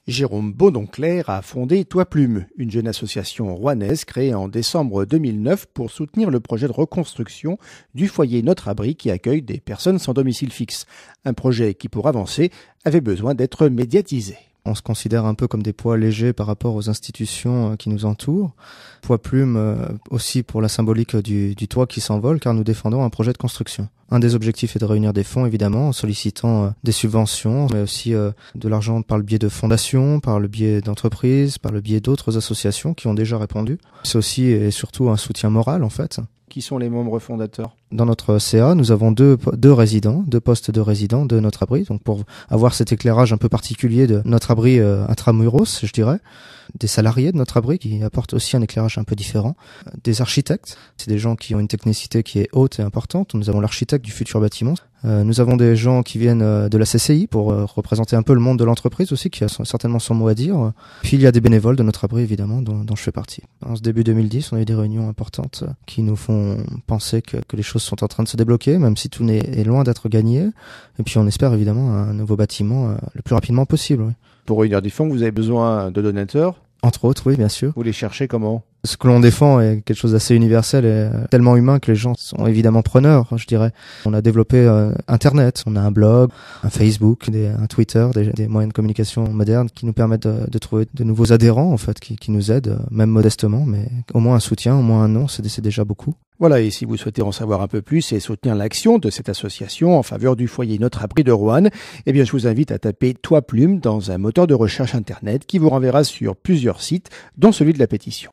Jérôme Baudonclerc a fondé Toit Plume, une jeune association rouennaise créée en décembre 2009 pour soutenir le projet de reconstruction du foyer Notre Abri qui accueille des personnes sans domicile fixe. Un projet qui, pour avancer, avait besoin d'être médiatisé. On se considère un peu comme des poids légers par rapport aux institutions qui nous entourent. Poids plume aussi pour la symbolique du toit qui s'envole, car nous défendons un projet de construction. Un des objectifs est de réunir des fonds, évidemment, en sollicitant des subventions, mais aussi de l'argent par le biais de fondations, par le biais d'entreprises, par le biais d'autres associations qui ont déjà répondu. C'est aussi et surtout un soutien moral, en fait. Qui sont les membres fondateurs? Dans notre CA, nous avons deux postes de résidents de Notre Abri, donc pour avoir cet éclairage un peu particulier de Notre Abri intramuros, je dirais. Des salariés de Notre Abri qui apportent aussi un éclairage un peu différent. Des architectes, c'est des gens qui ont une technicité qui est haute et importante. Nous avons l'architecte du futur bâtiment. Nous avons des gens qui viennent de la CCI pour représenter un peu le monde de l'entreprise aussi, qui a certainement son mot à dire. Puis il y a des bénévoles de Notre Abri, évidemment, dont je fais partie. En ce début 2010, on a eu des réunions importantes qui nous font penser que les choses sont en train de se débloquer, même si tout est loin d'être gagné. Et puis on espère évidemment un nouveau bâtiment le plus rapidement possible. Oui. Pour réunir des fonds, vous avez besoin de donateurs? Entre autres, oui, bien sûr. Vous les cherchez comment? Ce que l'on défend est quelque chose d'assez universel et tellement humain que les gens sont évidemment preneurs, je dirais. On a développé Internet, on a un blog, un Facebook, un Twitter, des moyens de communication modernes qui nous permettent de trouver de nouveaux adhérents, en fait, qui nous aident, même modestement, mais au moins un soutien, au moins un nom, c'est déjà beaucoup. Voilà, et si vous souhaitez en savoir un peu plus et soutenir l'action de cette association en faveur du foyer Notre Abri de Roanne, eh bien, je vous invite à taper Toit Plume dans un moteur de recherche Internet qui vous renverra sur plusieurs sites, dont celui de la pétition.